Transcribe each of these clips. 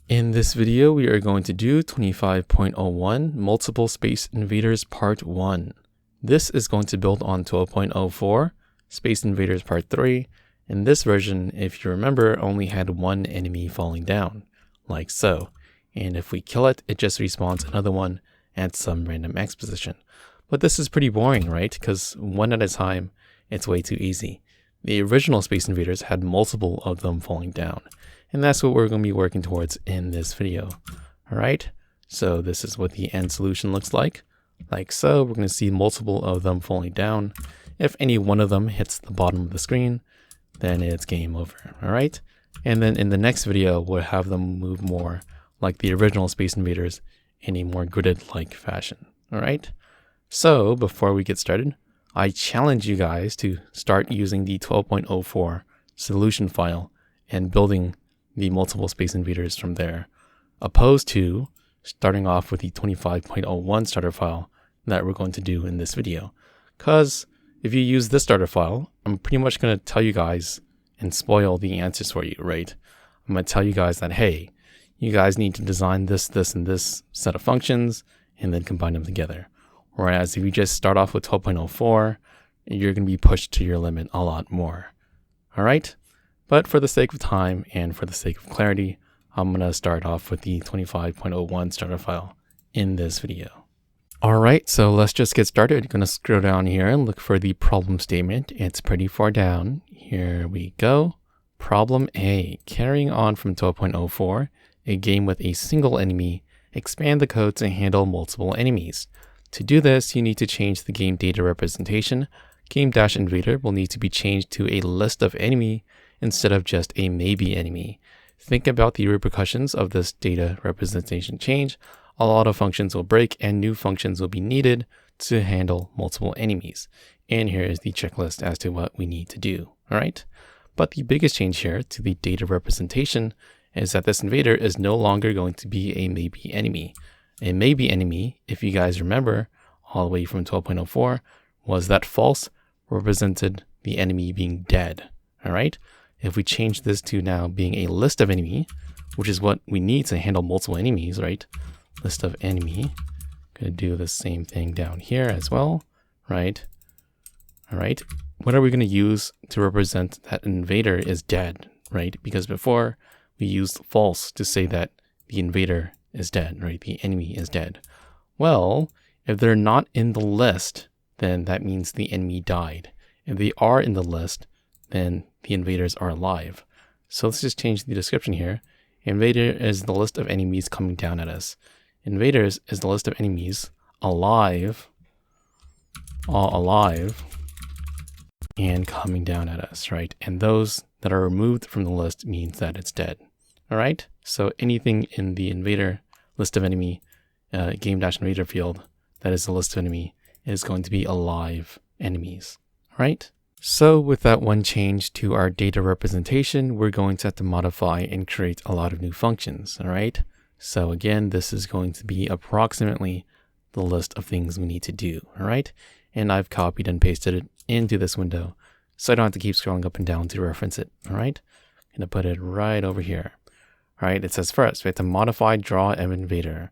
In this video, we are going to do 25.01 Multiple Space Invaders Part 1. This is going to build on 12.04 Space Invaders Part 3. And this version, if you remember, only had one enemy falling down, like so. And if we kill it, it just respawns another one at some random X position. But this is pretty boring, right? Because one at a time, it's way too easy. The original Space Invaders had multiple of them falling down. And that's what we're going to be working towards in this video. All right, so this is what the end solution looks like so. We're going to see multiple of them falling down. If any one of them hits the bottom of the screen, then it's game over. All right, and then in the next video, we'll have them move more like the original Space Invaders in a more gridded-like fashion. All right, so before we get started, I challenge you guys to start using the 12.04 solution file and building the multiple Space Invaders from there, opposed to starting off with the 25.01 starter file that we're going to do in this video. Because if you use this starter file, I'm pretty much going to tell you guys and spoil the answers for you, right? I'm going to tell you guys that, hey, you guys need to design this, and this set of functions and then combine them together. Whereas if you just start off with 12.04, you're going to be pushed to your limit a lot more. All right? But for the sake of time and for the sake of clarity, I'm going to start off with the 25.01 starter file in this video. All right, so let's just get started. I'm going to scroll down here and look for the problem statement. It's pretty far down. Here we go. Problem A, carrying on from 12.04, a game with a single enemy, expand the code to handle multiple enemies. To do this, you need to change the game data representation. Game-invader will need to be changed to a list of enemy instead of just a maybe enemy. Think about the repercussions of this data representation change. A lot of functions will break and new functions will be needed to handle multiple enemies. And here is the checklist as to what we need to do. All right. But the biggest change here to the data representation is that this invader is no longer going to be a maybe enemy. A maybe enemy, if you guys remember all the way from 12.04, was that false represented the enemy being dead. All right. If we change this to now being a list of enemy, which is what we need to handle multiple enemies, right? List of enemy. Gonna do the same thing down here as well, right? All right. What are we gonna use to represent that invader is dead, right? Because before we used false to say that the invader is dead, right? The enemy is dead. Well, if they're not in the list, then that means the enemy died. If they are in the list, then the invaders are alive. So let's just change the description here. Invader is the list of enemies coming down at us. Invaders is the list of enemies alive, all alive, and coming down at us, right? And those that are removed from the list means that it's dead. All right. So anything in the invader list of enemy game-invader field that is the list of enemy is going to be alive enemies, right? So with that one change to our data representation, we're going to have to modify and create a lot of new functions, all right? So again, this is going to be approximately the list of things we need to do, all right? And I've copied and pasted it into this window, so I don't have to keep scrolling up and down to reference it, all right? I'm gonna put it right over here. All right, it says first, we have to modify draw-all-invaders.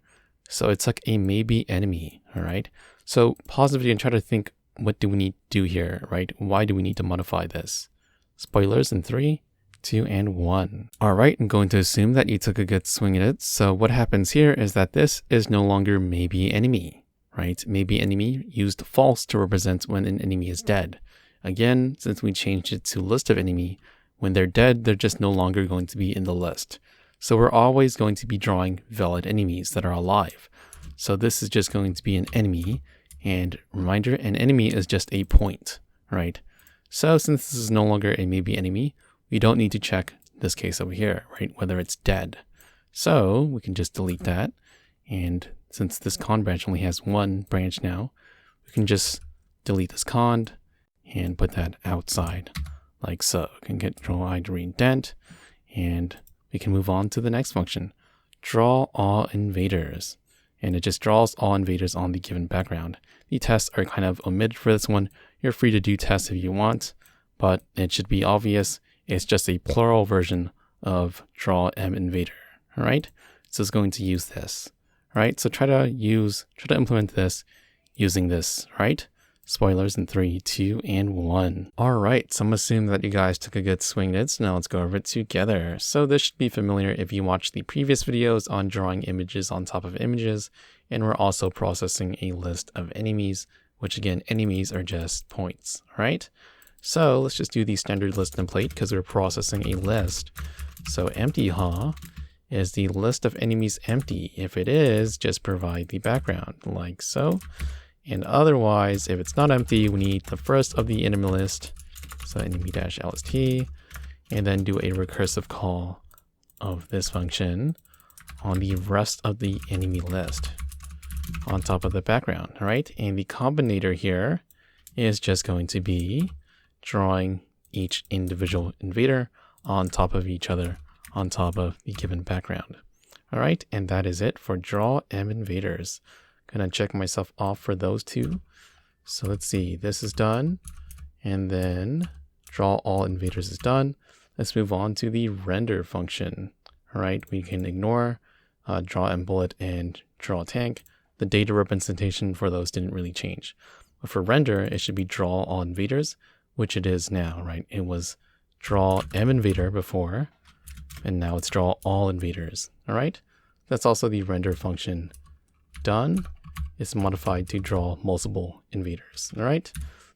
So it's like a maybe enemy, all right? So pause the video and try to think, what do we need to do here, right? Why do we need to modify this? Spoilers in 3, 2, and 1. All right, I'm going to assume that you took a good swing at it. So what happens here is that this is no longer maybe enemy, right? Maybe enemy used false to represent when an enemy is dead. Again, since we changed it to list of enemy, when they're dead, they're just no longer going to be in the list. So we're always going to be drawing valid enemies that are alive. So this is just going to be an enemy. And reminder, an enemy is just a point, right? So since this is no longer a maybe enemy, we don't need to check this case over here, right? Whether it's dead. So we can just delete that. And since this con branch only has one branch now, we can just delete this con and put that outside like so. We can get Control-I to re-indent, and we can move on to the next function, draw-all-invaders. And it just draws all invaders on the given background. The tests are kind of omitted for this one. You're free to do tests if you want, but it should be obvious. It's just a plural version of draw-m-invader. All right, so it's going to use this. All right, so try to implement this using this, right? Spoilers in 3, 2, and 1. All right, so I'm assuming that you guys took a good swing at it, so now let's go over it together. So this should be familiar if you watched the previous videos on drawing images on top of images, and we're also processing a list of enemies, which again, enemies are just points, right? So let's just do the standard list template because we're processing a list. So empty is the list of enemies empty? If it is, just provide the background like so. And otherwise, if it's not empty, we need the first of the enemy list. So enemy-lst, and then do a recursive call of this function on the rest of the enemy list on top of the background, right? And the combinator here is just going to be drawing each individual invader on top of each other on top of the given background. All right, and that is it for draw-m-invaders. Gonna check myself off for those two. So let's see, this is done, and then draw-all-invaders is done. Let's move on to the render function. All right, we can ignore draw-mbullet and draw-tank. The data representation for those didn't really change. But for render, it should be draw-all-invaders, which it is now, right? It was draw-m-invader before, and now it's draw-all-invaders. All right, that's also the render function done. It's modified to draw multiple invaders. All right,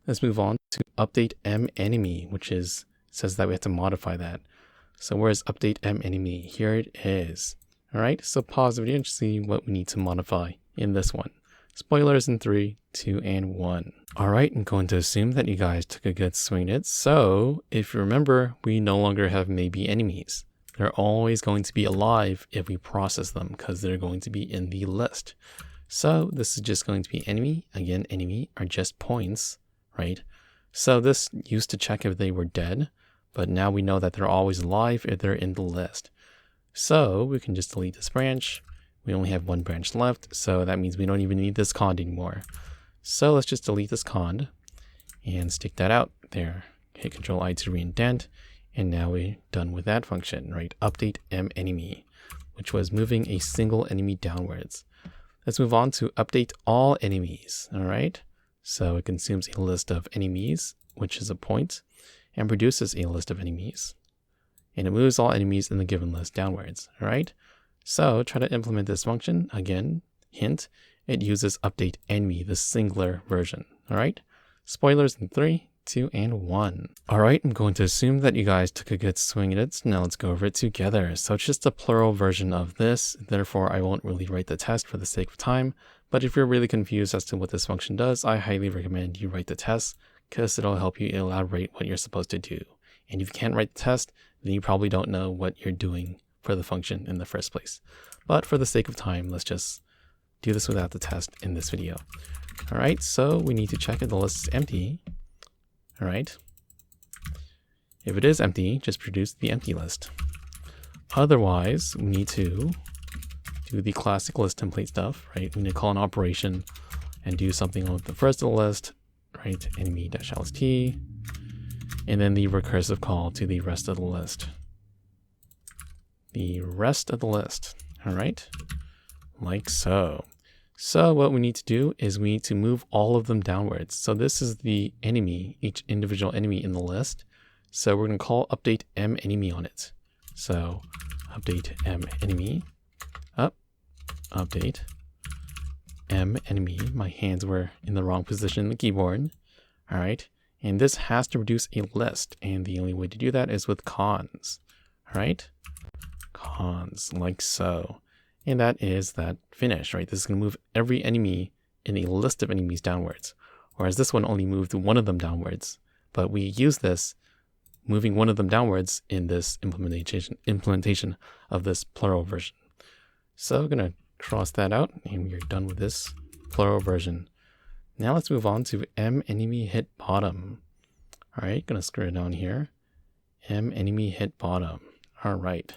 let's move on to update-menemy, which says that we have to modify that. So where's update-menemy? Here it is. All right, so pause the video and see what we need to modify in this one. Spoilers in 3, 2, and 1. All right, I'm going to assume that you guys took a good swing at it. So if you remember, we no longer have maybe enemies. They're always going to be alive if we process them because they're going to be in the list. So this is just going to be enemy. Again, enemy are just points, right? So this used to check if they were dead, but now we know that they're always alive if they're in the list. So we can just delete this branch. We only have one branch left, so that means we don't even need this cond anymore. So let's just delete this cond and stick that out there. Hit Control-I to reindent, and now we're done with that function, right? Update-menemy, which was moving a single enemy downwards. Let's move on to update-all-enemies, all right? So it consumes a list of enemies, which is a point, and produces a list of enemies. And it moves all enemies in the given list downwards, all right? So try to implement this function. Again, hint, it uses update-enemy, the singular version, all right? Spoilers in 3, 2, and 1. All right, I'm going to assume that you guys took a good swing at it. So now let's go over it together. So it's just a plural version of this. Therefore, I won't really write the test for the sake of time. But if you're really confused as to what this function does, I highly recommend you write the test because it'll help you elaborate what you're supposed to do. And if you can't write the test, then you probably don't know what you're doing for the function in the first place. But for the sake of time, let's just do this without the test in this video. All right, so we need to check if the list is empty. All right. If it is empty, just produce the empty list. Otherwise, we need to do the classic list template stuff, right? We need to call an operation and do something with the first of the list, right? Enemy-lst, and then the recursive call to the rest of the list. The rest of the list, all right? Like so. So what we need to do is we need to move all of them downwards. So this is the enemy, each individual enemy in the list. So we're going to call update-menemy on it. So update-menemy, update-menemy. My hands were in the wrong position in the keyboard. All right. And this has to produce a list. And the only way to do that is with cons. All right. Cons, like so. And that is that finish, right? This is going to move every enemy in a list of enemies downwards. Whereas this one only moved one of them downwards. But we use this moving one of them downwards in this implementation of this plural version. So we're going to cross that out and we're done with this plural version. Now let's move on to menemy-hit-bottom. All right, going to scroll it down here. menemy-hit-bottom. All right.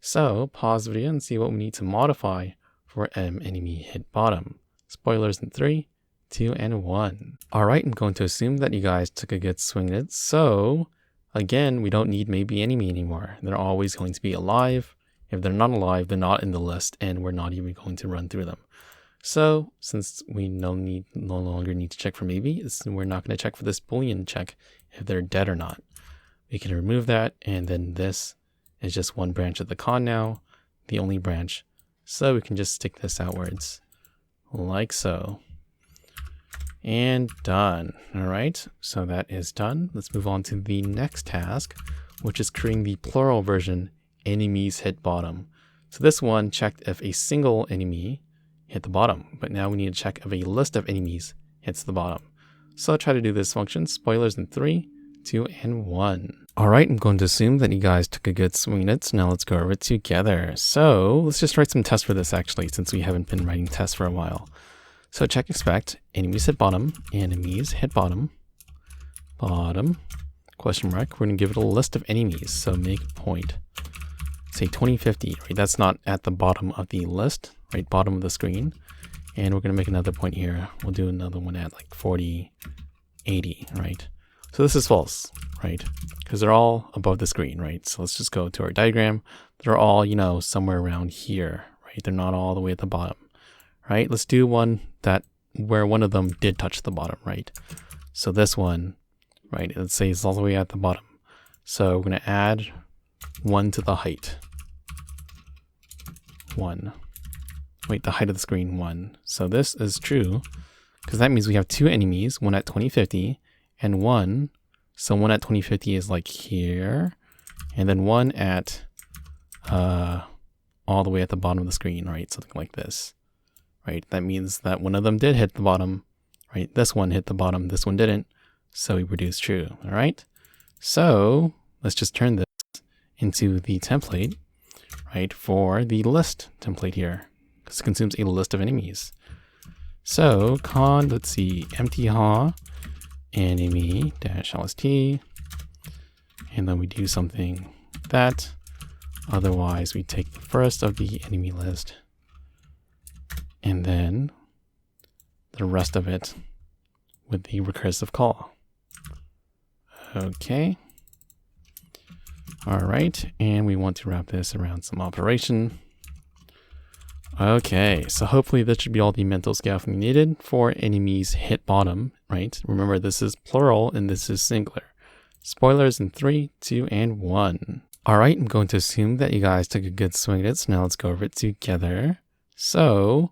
So pause the video and see what we need to modify for menemy-hit-bottom. Spoilers in 3, 2, and 1. All right, I'm going to assume that you guys took a good swing at it. So again, we don't need maybe enemy anymore. They're always going to be alive If they're not alive, they're not in the list, and we're not even going to run through them. So since we no longer need to check for maybe, we're not going to check for this Boolean check if they're dead or not. We can remove that, and then this is just one branch of the con now, the only branch. So we can just stick this outwards like so. And done. All right, so that is done. Let's move on to the next task, which is creating the plural version enemies-hit-bottom. So this one checked if a single enemy hit the bottom, but now we need to check if a list of enemies hits the bottom. So I'll try to do this function, spoilers in 3, 2, and 1. All right, I'm going to assume that you guys took a good swing at it, so now let's go over it together. So let's just write some tests for this actually, since we haven't been writing tests for a while. So check expect, enemies hit bottom, enemies hit bottom, bottom, question mark. We're gonna give it a list of enemies, so make point. Say 2050, right? That's not at the bottom of the list, right? Bottom of the screen. And we're gonna make another point here. We'll do another one at like 40, 80, right? So this is false, right? Because they're all above the screen, right? So let's just go to our diagram. They're all, you know, somewhere around here, right? They're not all the way at the bottom, right? Let's do one that where one of them did touch the bottom, right? So this one, right? Let's say it's all the way at the bottom. So we're gonna add 1 to the height. 1. Wait, the height of the screen 1. So this is true because that means we have 2 enemies, one at 2050 and 1. So 1 at 2050 is like here, and then 1 at all the way at the bottom of the screen, right? Something like this, right? That means that one of them did hit the bottom, right? This one hit the bottom, this one didn't. So we produce true, all right? So let's just turn this into the template, right? For the list template here, because it consumes a list of enemies. So con, let's see, empty ha enemy dash lst, and then we do something like that. Otherwise, we take the first of the enemy list, and then the rest of it with the recursive call. Okay. All right, and we want to wrap this around some operation. Okay, so hopefully that should be all the mental scaffolding needed for enemies hit bottom, right? Remember, this is plural and this is singular. Spoilers in 3, 2, and 1. All right, I'm going to assume that you guys took a good swing at it, so now let's go over it together. So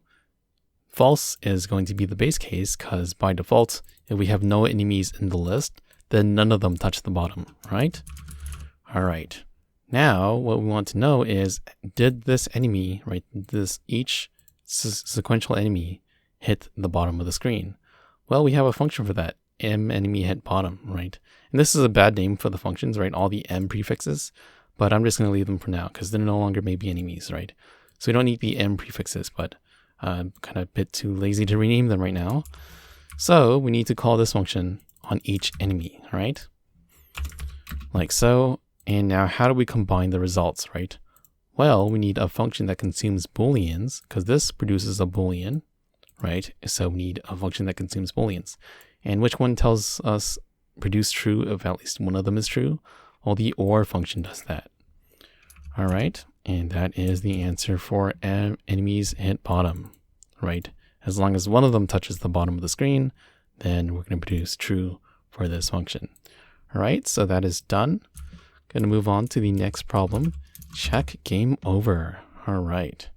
false is going to be the base case because by default, if we have no enemies in the list, then none of them touch the bottom, right? All right. Now, what we want to know is, did this enemy, right, each sequential enemy hit the bottom of the screen? Well, we have a function for that, menemy-hit-bottom, right? And this is a bad name for the functions, right, all the m prefixes, but I'm just going to leave them for now because they're no longer maybe enemies, right? So we don't need the m prefixes, but I'm kind of a bit too lazy to rename them right now. So we need to call this function on each enemy, right? Like so. And now how do we combine the results, right? Well, we need a function that consumes booleans because this produces a boolean, right? So we need a function that consumes booleans. And which one tells us produce true if at least one of them is true? Well, the OR function does that. All right, and that is the answer for enemies hit bottom, right? As long as one of them touches the bottom of the screen, then we're going to produce true for this function. All right, so that is done. Going to move on to the next problem. Check game over. All right.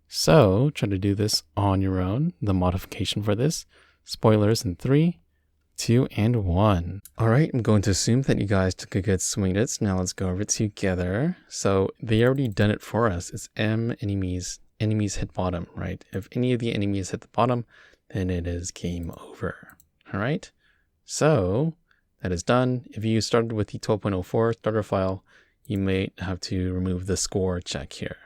So try to do this on your own. The modification for this, spoilers in 3, 2, and 1. All right. I'm going to assume that you guys took a good swing at it. So now let's go over it together. So they already done it for us. It's enemies hit bottom, right? If any of the enemies hit the bottom, then it is game over. All right. So that is done. If you started with the 12.04 starter file, you may have to remove the score check here,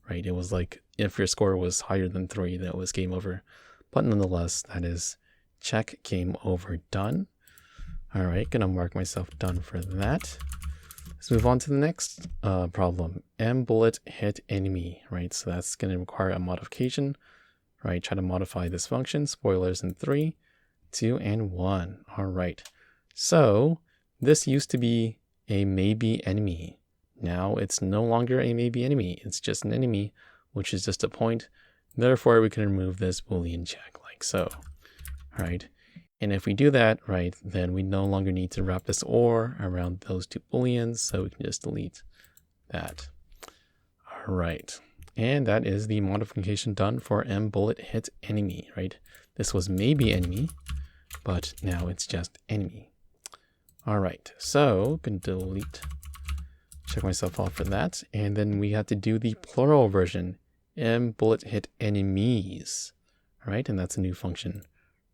right? It was like if your score was higher than 3, that was game over. But nonetheless, that is check game over done. All right, gonna mark myself done for that. Let's move on to the next problem, mbullet-hit-enemy, right? So that's gonna require a modification, right? Try to modify this function, spoilers in 3, 2, and 1. All right. So this used to be a maybe enemy. now it's no longer a maybe enemy. It's just an enemy, which is just a point. Therefore, we can remove this Boolean check like so, right? And if we do that, right, then we no longer need to wrap this or around those two Booleans. So we can just delete that. All right. And that is the modification done for mbullet-hit-enemy, right? This was maybe enemy, but now it's just enemy. All right. So I can delete, check myself off for that. And then we have to do the plural version, mbullet-hit-enemies, right? And that's a new function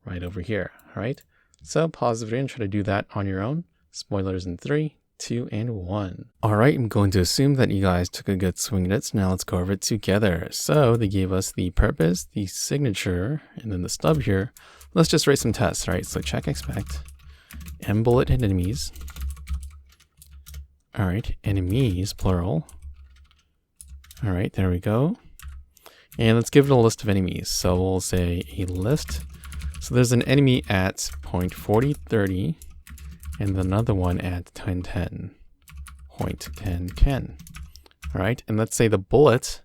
right over here, all right? So pause the video and try to do that on your own. Spoilers in 3, 2, and 1. All right, I'm going to assume that you guys took a good swing at it. So now let's go over it together. So they gave us the purpose, the signature, and then the stub here. Let's just write some tests, right? So check expect mbullet-hit-enemies. All right, enemies, plural. All right, there we go. And let's give it a list of enemies. So we'll say a list. So there's an enemy at point 40, 30, and another one at 10, 10, point 10, 10. All right, and let's say the bullet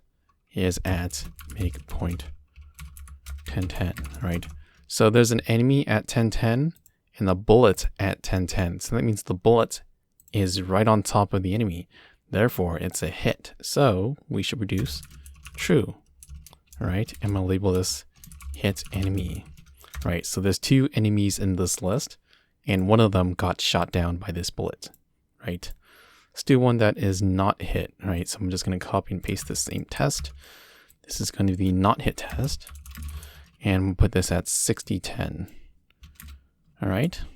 is at make point 10, 10, right? So there's an enemy at 10, 10 and a bullet at 10, 10. So that means the bullet is right on top of the enemy. Therefore, it's a hit. So we should produce true. All right, I'm gonna label this hit enemy. Right, so there's two enemies in this list, and one of them got shot down by this bullet, right? Let's do one that is not hit, right? So I'm just going to copy and paste the same test. This is going to be the not hit test, and we'll put this at 60, 10. All right, I'm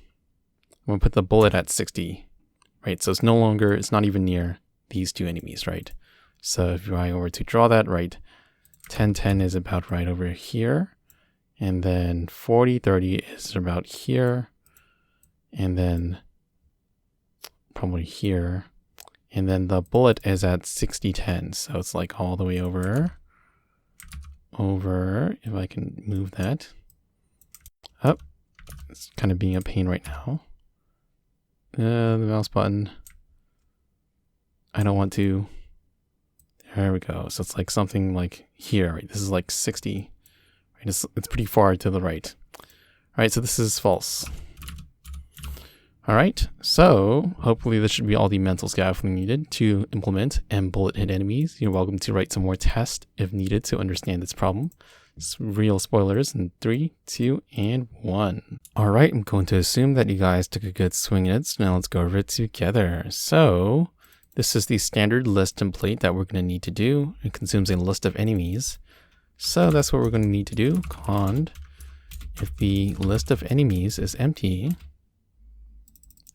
going to put the bullet at 60, right? So it's no longer, it's not even near these two enemies, right? So if I were to draw that, right, 10, 10 is about right over here. And then 40, 30 is about here. And then probably here. And then the bullet is at 60, 10. So it's like all the way over. If I can move that up. It's kind of being a pain right now. The mouse button. I don't want to. There we go. So it's like something like here, right? This is like 60. It's pretty far to the right. All right, so this is false. All right, so hopefully this should be all the mental scaffolding needed to implement mbullet-hit-enemies. You're welcome to write some more tests if needed to understand this problem. It's real spoilers in 3, 2, and 1. All right, I'm going to assume that you guys took a good swing at it. So now let's go over it together. So this is the standard list template that we're going to need to do. It consumes a list of enemies. So that's what we're going to need to do. Cond if the list of enemies is empty,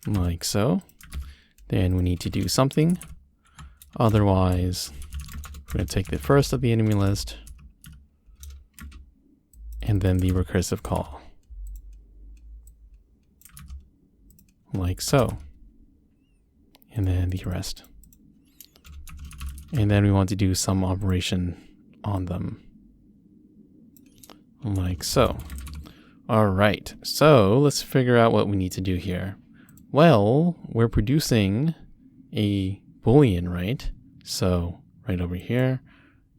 like so, then we need to do something. Otherwise, we're going to take the first of the enemy list and then the recursive call, like so, and then the rest. And then we want to do some operation on them, like so. All right, so let's figure out what we need to do here. Well, we're producing a Boolean, right? So right over here.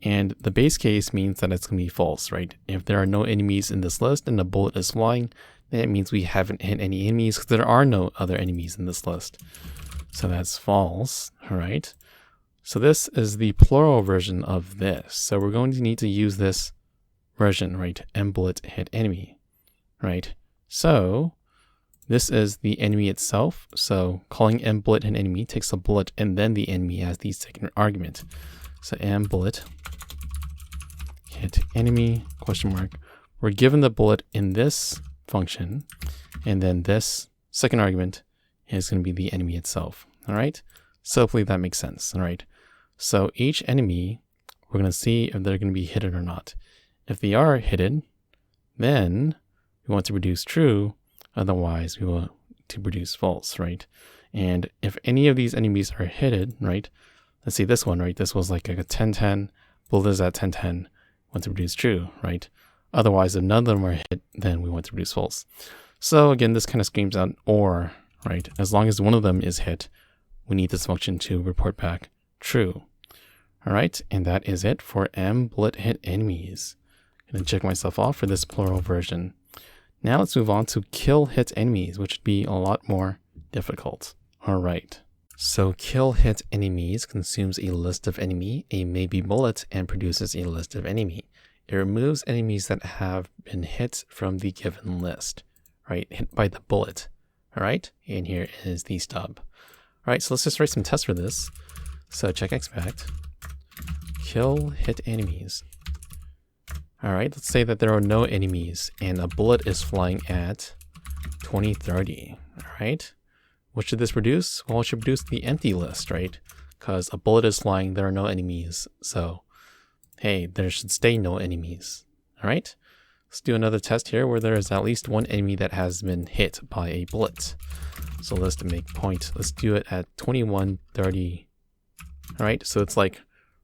And the base case means that it's going to be false, right? If there are no enemies in this list and the bullet is flying, that means we haven't hit any enemies because there are no other enemies in this list. So that's false, all right? So this is the plural version of this. So we're going to need to use this version, right? mbullet-hit-enemy, right? So this is the enemy itself. So calling mbullet-hit-enemy takes a bullet and then the enemy as the second argument. So mbullet-hit-enemy, question mark. We're given the bullet in this function, and then this second argument is going to be the enemy itself. All right. So hopefully that makes sense. All right. So each enemy, we're going to see if they're going to be hidden or not. If they are hidden, then we want to produce true. Otherwise, we want to produce false, right? And if any of these enemies are hidden, right? Let's see this one, right? This was like a 10-10. Bullet is at 10-10. Want to produce true, right? Otherwise, if none of them are hit, then we want to produce false. So again, this kind of screams out or, right? As long as one of them is hit, we need this function to report back true. All right, and that is it for mbullet-hit-enemies. I'm going to check myself off for this plural version. Now let's move on to kill-hit-enemies, which would be a lot more difficult. All right. So kill-hit-enemies consumes a list of enemy, a maybe bullet, and produces a list of enemy. It removes enemies that have been hit from the given list, right? Hit by the bullet. All right. And here is the stub. All right. So let's just write some tests for this. So check expect. Kill-hit-enemies. All right. Let's say that there are no enemies and a bullet is flying at 2030. All right. What should this produce? Well, it should produce the empty list, right? Because a bullet is flying, there are no enemies. So, hey, there should stay no enemies. All right? Let's do another test here where there is at least one enemy that has been hit by a bullet. So let's make point. Let's do it at 2130. All right? So it's like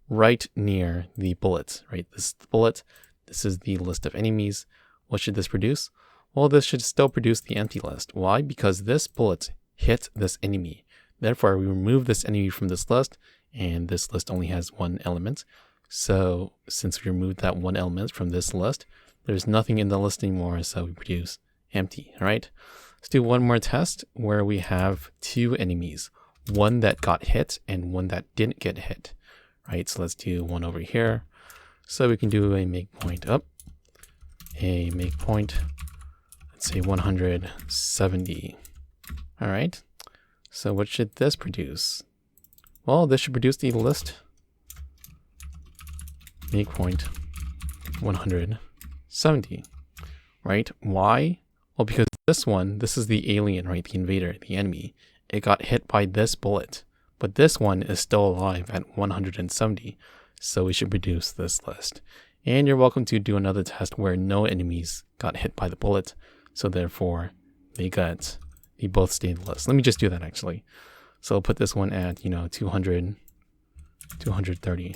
right near the bullet, right? This is the bullet. This is the list of enemies. What should this produce? Well, this should still produce the empty list. Why? Because this bullet hit this enemy. Therefore, we remove this enemy from this list, and this list only has one element. So since we removed that one element from this list, there's nothing in the list anymore, so we produce empty. All right. Let's do one more test where we have two enemies, one that got hit and one that didn't get hit. Right. So let's do one over here. So we can do a make point up, a make point, let's say 170. All right, so what should this produce? Well, this should produce the list make point 170, right? Why? Well, because this is the alien, right? The invader, the enemy. It got hit by this bullet, but this one is still alive at 170, so we should produce this list. And you're welcome to do another test where no enemies got hit by the bullet, so therefore they both stay in the list. Let me just do that actually. So I'll put this one at, 230,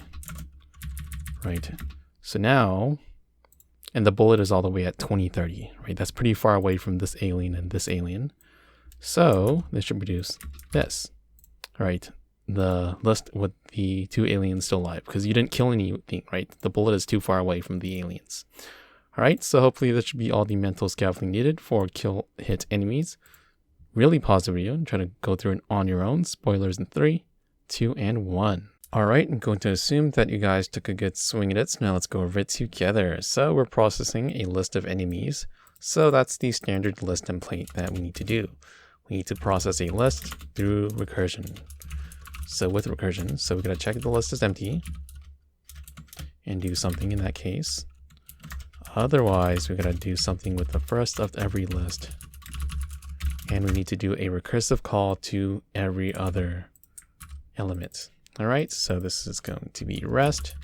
right? So now, and the bullet is all the way at 2030, right? That's pretty far away from this alien and this alien. So this should produce this, right? The list with the two aliens still alive because you didn't kill anything, right? The bullet is too far away from the aliens. All right, so hopefully this should be all the mental scaffolding needed for kill-hit-enemies. Really pause the video and try to go through it on your own. Spoilers in 3, 2, and 1. All right, I'm going to assume that you guys took a good swing at it. So now let's go over it together. So we're processing a list of enemies. So that's the standard list template that we need to do. We need to process a list through recursion. So with recursion, so we're going to check if the list is empty and do something in that case. Otherwise, we're going to do something with the first of every list. And we need to do a recursive call to every other element. All right, so this is going to be rest,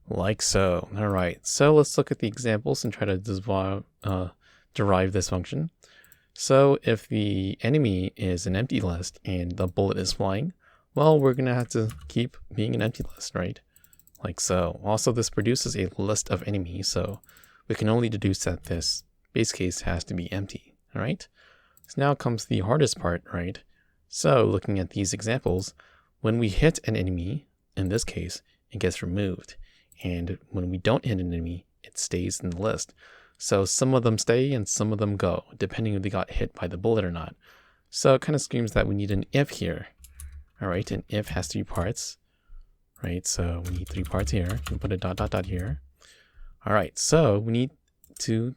like so. All right, so let's look at the examples and try to derive this function. So if the enemy is an empty list and the bullet is flying, well, we're going to have to keep being an empty list, right? Like so. Also, this produces a list of enemies, so we can only deduce that this base case has to be empty. All right. So now comes the hardest part, right? So looking at these examples, when we hit an enemy, in this case, it gets removed. And when we don't hit an enemy, it stays in the list. So some of them stay and some of them go, depending if they got hit by the bullet or not. So it kind of screams that we need an if here. All right, an if has 3 parts, right? So we need 3 parts here. We put a ... here. All right, so we need a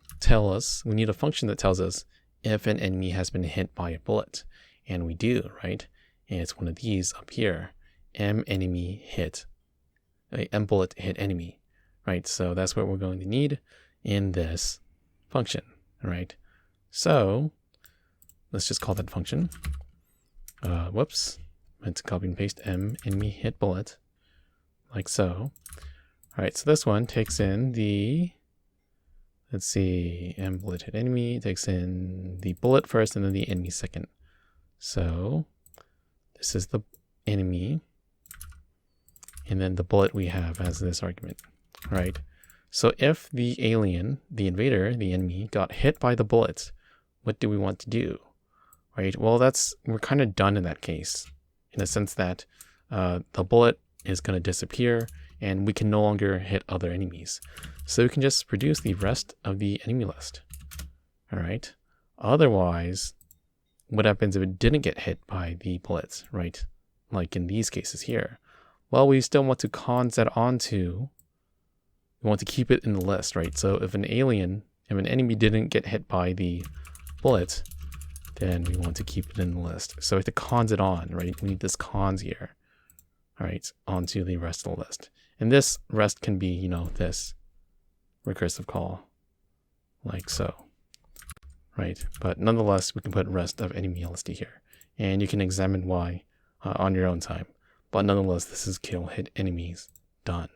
function that tells us if an enemy has been hit by a bullet, and we do, right? And it's one of these up here, mbullet-hit-enemy, right? So that's what we're going to need in this function, all right? So let's just call that function. Whoops, meant to copy and paste menemy-hit-bullet, like so. All right, so this one takes in the, let's see, mbullet-hit-enemy takes in the bullet first and then the enemy second. So this is the enemy, and then the bullet we have as this argument, right? So if the alien, the invader, the enemy, got hit by the bullet, what do we want to do, right? Well, we're kind of done in that case, in the sense that the bullet is going to disappear and we can no longer hit other enemies. So we can just produce the rest of the enemy list. All right. Otherwise, what happens if it didn't get hit by the bullets, right? Like in these cases here. Well, we still want to cons that onto, we want to keep it in the list, right? So if an enemy didn't get hit by the bullet, then we want to keep it in the list. So we have to cons it on, right? We need this cons here, all right, onto the rest of the list. And this rest can be, you know, this recursive call, like so, right? But nonetheless, we can put rest of enemy LSD here. And you can examine why on your own time. But nonetheless, this is kill hit enemies done.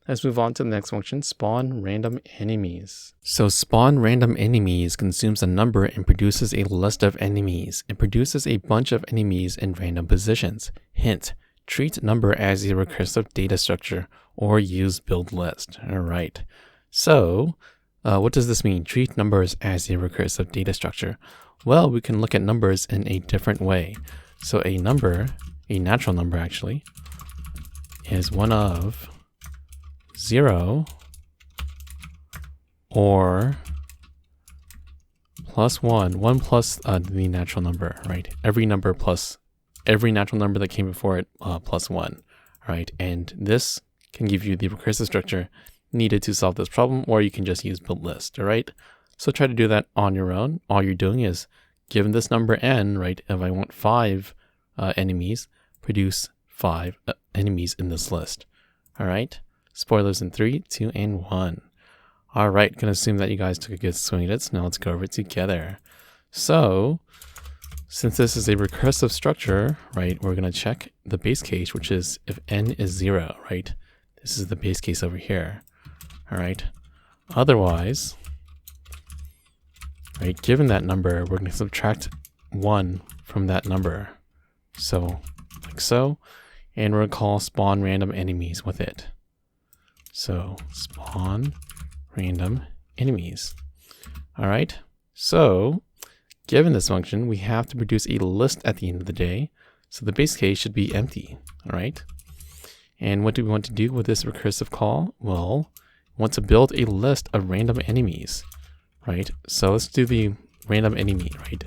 Let's move on to the next function, spawn random enemies. So spawn random enemies consumes a number and produces a list of enemies. It produces a bunch of enemies in random positions. Hint, treat number as a recursive data structure or use build list. All right. So what does this mean? Treat numbers as a recursive data structure. Well, we can look at numbers in a different way. So a number, a natural number actually, is one of 0 or plus 1, 1 plus the natural number, right? Every natural number that came before it plus 1, right? And this can give you the recursive structure needed to solve this problem, or you can just use build list, all right? So try to do that on your own. All you're doing is, given this number n, right? If I want 5 enemies, produce 5 enemies in this list, all right? Spoilers in 3, 2, and 1. All right, gonna assume that you guys took a good swing at it. So now let's go over it together. So since this is a recursive structure, right, we're gonna check the base case, which is if n is 0, right? This is the base case over here. All right. Otherwise, right, given that number, we're gonna subtract 1 from that number. So like so, and we're gonna call spawn random enemies with it. So spawn random enemies. All right. So given this function, we have to produce a list at the end of the day. So the base case should be empty. All right. And what do we want to do with this recursive call? Well, we want to build a list of random enemies, right? So let's do the random enemy, right?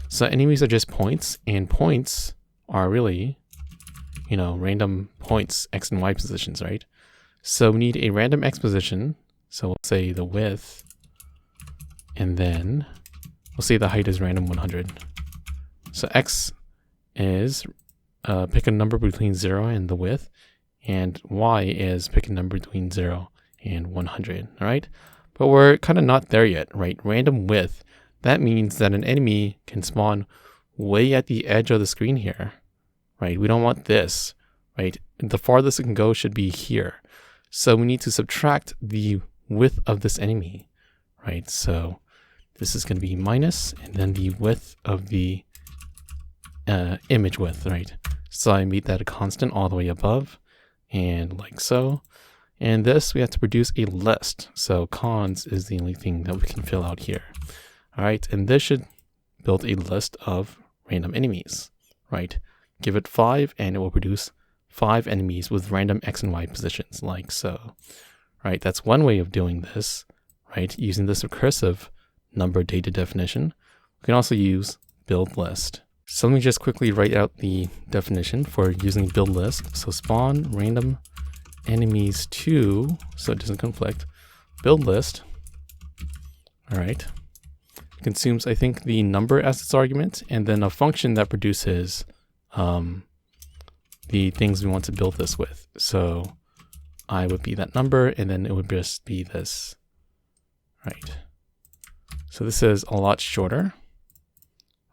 So enemies are just points, and points are really, you know, random points, X and Y positions, right? So we need a random X position. So we'll say the width, and then we'll say the height is random 100. So X is pick a number between 0 and the width, and Y is pick a number between 0 and 100, all right? But we're kind of not there yet, right? Random width, that means that an enemy can spawn way at the edge of the screen here, right? We don't want this, right? The farthest it can go should be here. So we need to subtract the width of this enemy, right? So this is going to be minus, and then the width of the image width, right? So I made that a constant all the way above, and like so. And this, we have to produce a list. So cons is the only thing that we can fill out here. All right, and this should build a list of random enemies, right? Give it 5, and it will produce 5 enemies with random X and Y positions, like so. Right, that's one way of doing this, right? Using this recursive number data definition. We can also use build list. So let me just quickly write out the definition for using build list. So spawn random enemies 2, so it doesn't conflict. Build list, all right, consumes, I think, the number as its argument, and then a function that produces the things we want to build this with. So I would be that number, and then it would just be this, right? So this is a lot shorter,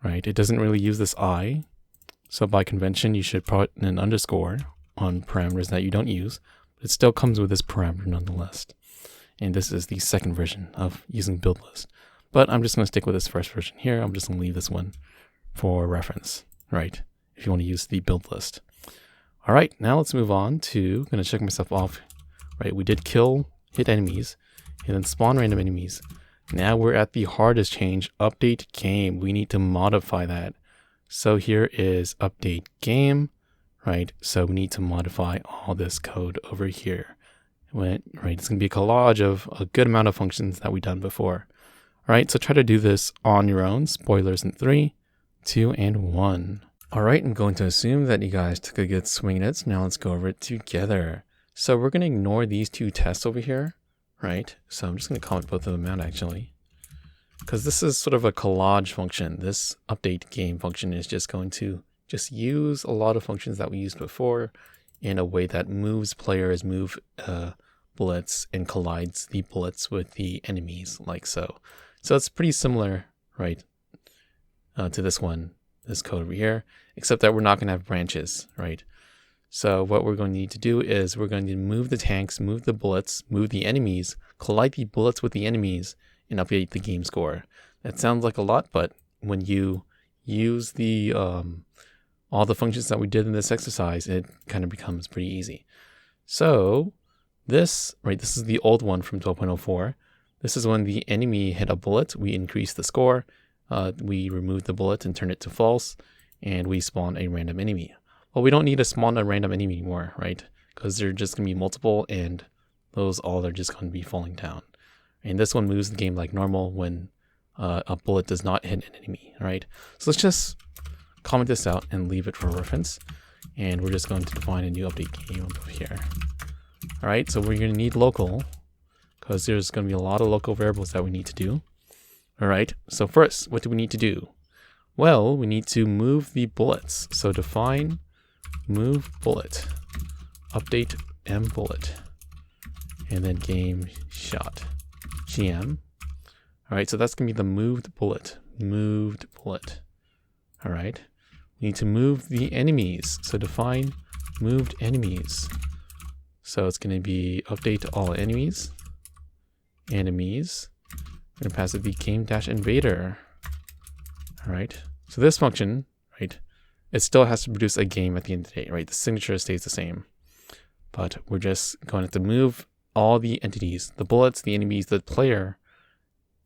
right? It doesn't really use this I. So by convention, you should put an underscore on parameters that you don't use. But it still comes with this parameter nonetheless. And this is the second version of using build list. But I'm just going to stick with this first version here. I'm just going to leave this one for reference, right? If you want to use the build list. All right, now let's move on to, I'm going to check myself off, right? We did kill, hit enemies, and then spawn random enemies. Now we're at the hardest change, update game. We need to modify that. So here is update game, right? So we need to modify all this code over here. Right, it's going to be a collage of a good amount of functions that we've done before. All right, so try to do this on your own. Spoilers in 3, 2, and 1. All right, I'm going to assume that you guys took a good swing at it. So now let's go over it together. So we're going to ignore these two tests over here, right? So I'm just going to comment both of them out actually, because this is sort of a collage function. This update game function is just going to just use a lot of functions that we used before in a way that moves players, move bullets, and collides the bullets with the enemies like so. So it's pretty similar, right, to this one, this code over here, except that we're not going to have branches, right? So what we're going to need to do is we're going to move the tanks, move the bullets, move the enemies, collide the bullets with the enemies, and update the game score. That sounds like a lot, but when you use the all the functions that we did in this exercise, it kind of becomes pretty easy. So this is the old one from 12.04. This is when the enemy hit a bullet, we increase the score, we remove the bullet and turn it to false, and we spawn a random enemy. Well, we don't need to spawn a random enemy anymore, right? Because they're just going to be multiple, and those all are just going to be falling down. And this one moves the game like normal when a bullet does not hit an enemy, right? So let's just comment this out and leave it for reference. And we're just going to define a new update game over here. All right, so we're going to need local, because there's going to be a lot of local variables that we need to do. All right, so first, what do we need to do? Well, we need to move the bullets. So define move bullet, update mbullet, and then game shot, gm. All right, so that's going to be the moved bullet. All right, we need to move the enemies. So define moved enemies. So it's going to be update all enemies. We're going to pass it the game-invader. All right, so this function, right, it still has to produce a game at the end of the day, right? The signature stays the same, but we're just going to have to move all the entities, the bullets, the enemies, the player,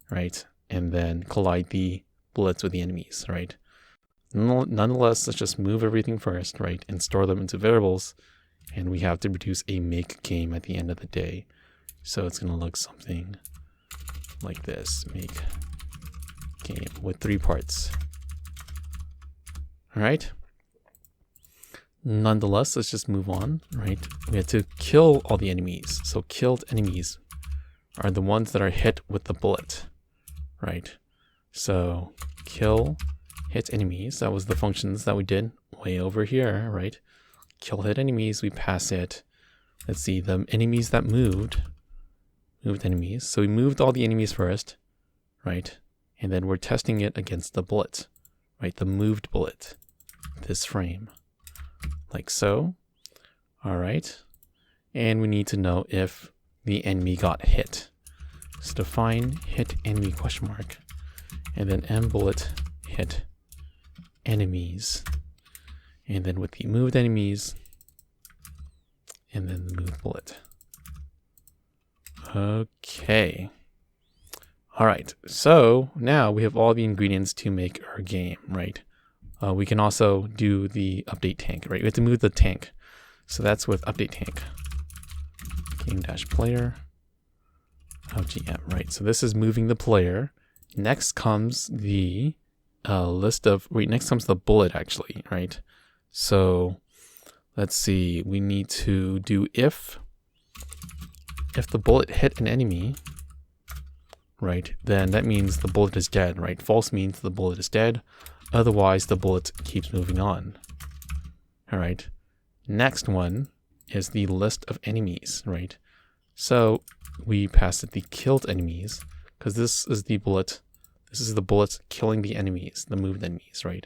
right? And then collide the bullets with the enemies, right? Nonetheless, let's just move everything first, right? And store them into variables. And we have to produce a make game at the end of the day. So it's going to look something like this, make game with 3 parts. All right. Nonetheless, let's just move on, right? We have to kill all the enemies. So killed enemies are the ones that are hit with the bullet, right? So kill, hit enemies. That was the functions that we did way over here, right? Kill, hit enemies. We pass it. Let's see, the enemies that moved enemies. So we moved all the enemies first, right? And then we're testing it against the bullet, right? The moved bullet, this frame, like so. All right. And we need to know if the enemy got hit. So define hit enemy question mark, and then mbullet-hit-enemies. And then with the moved enemies, and then the moved bullet. Okay. All right. So now we have all the ingredients to make our game, right? We can also do the update tank, right? We have to move the tank. So that's with update tank. Game-player of GM, right? So this is moving the player. Next comes the next comes the bullet actually, right? So let's see, we need to do if the bullet hit an enemy, right, then that means the bullet is dead, right? False means the bullet is dead. Otherwise, the bullet keeps moving on. All right. Next one is the list of enemies, right? So we pass it the killed enemies, because this is the bullet. This is the bullets killing the enemies, the moved enemies, right?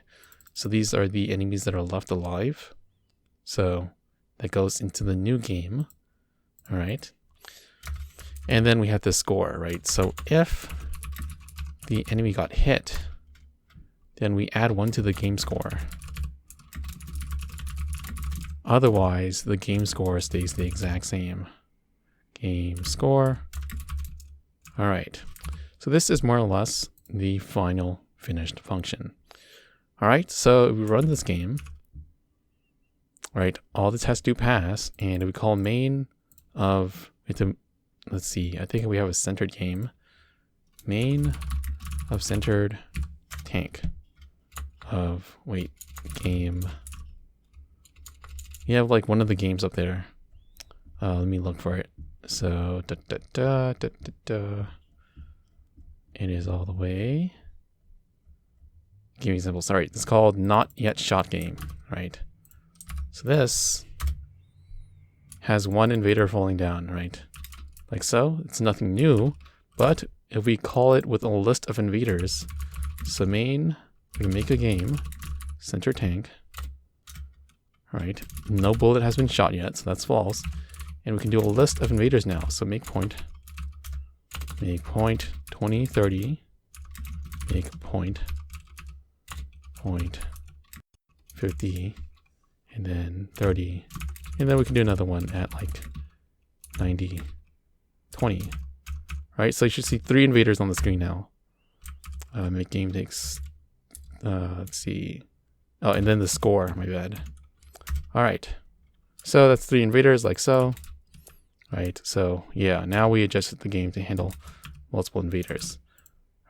So these are the enemies that are left alive. So that goes into the new game. All right. And then we have the score, right? So if the enemy got hit, then we add 1 to the game score. Otherwise, the game score stays the exact same. Game score. All right. So this is more or less the final finished function. All right. So if we run this game, right? All the tests do pass, and we call main of, let's see, I think we have a centered game. Main of centered tank of, wait, game. You have like one of the games up there. Let me look for it. So, it is all the way. Give me an example. Sorry, it's called not yet shot game, right? So this has one invader falling down, right? Like so. It's nothing new, but if we call it with a list of invaders, so main, we make a game, center tank, right? No bullet has been shot yet, so that's false. And we can do a list of invaders now. So make point 20, 30, make point 50, and then 30, and then we can do another one at like 90, 20, right? So you should see 3 invaders on the screen now. Make game takes, let's see, oh, and then the score, my bad. All right, so that's 3 invaders like so, right? So yeah, now we adjusted the game to handle multiple invaders.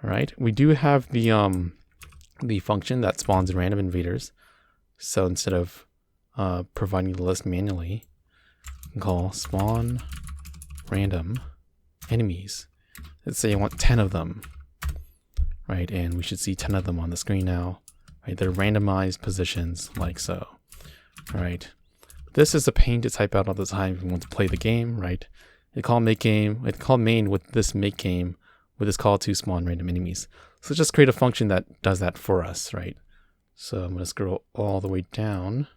All right, we do have the function that spawns random invaders. So instead of providing the list manually, you can call spawn random enemies. Let's say I want 10 of them, right? And we should see 10 of them on the screen now, right? They're randomized positions like so, right? This is a pain to type out all the time if you want to play the game, right? They call make game, they call main with this make game with this call to spawn random enemies. So just create a function that does that for us, right? So I'm going to scroll all the way down.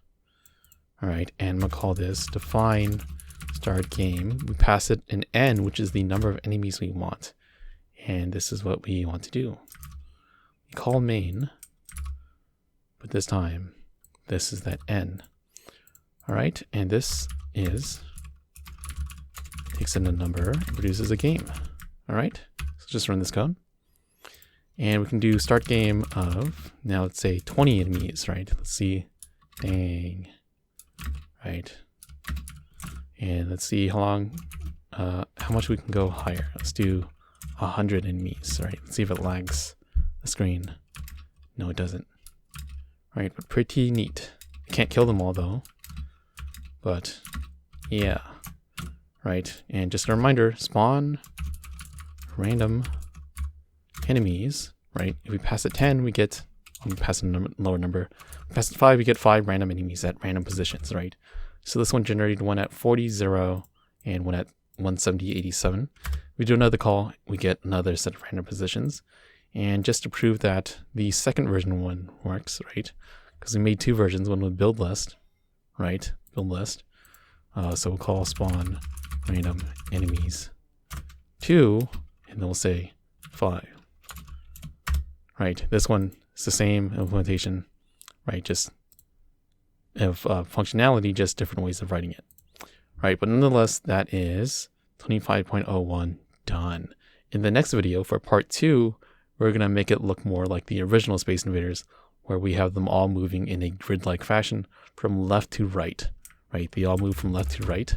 All right, and I'm going to call this define start game. We pass it an n, which is the number of enemies we want. And this is what we want to do. We call main, but this time, this is that n. All right, and this is, takes in a number and produces a game. All right, so just run this code. And we can do start game of, now let's say 20 enemies, right? Let's see, dang, right? And let's see how long, how much we can go higher. Let's do 100 enemies, right? Let's see if it lags the screen. No, it doesn't. All right, but pretty neat. You can't kill them all though, but yeah, right? And just a reminder, spawn random enemies, right? If we pass it 10, we get, we pass a lower number. We pass it 5, we get 5 random enemies at random positions, right? So this one generated one at 40, 0, and one at 170, 87. We do another call, we get another set of random positions. And just to prove that the second version one works, right? Because we made 2 versions, one with build list, right? Build list. So we'll call spawn random enemies 2, and then we'll say 5. Right, this one is the same implementation, right? Just of functionality, just different ways of writing it, right? But nonetheless, that is 25.01 done. In the next video for part 2, we're gonna make it look more like the original Space Invaders, where we have them all moving in a grid-like fashion from left to right, right? They all move from left to right.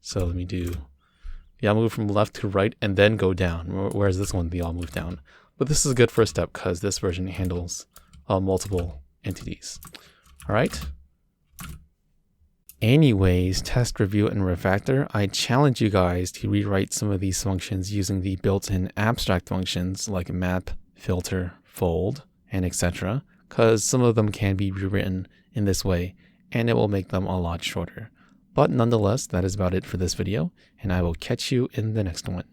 So let me do, they all move from left to right and then go down, whereas this one, they all move down. But this is a good first step because this version handles multiple entities. All right. Anyways, test, review, and refactor. I challenge you guys to rewrite some of these functions using the built-in abstract functions like map, filter, fold, and etc. Because some of them can be rewritten in this way and it will make them a lot shorter. But nonetheless, that is about it for this video, and I will catch you in the next one.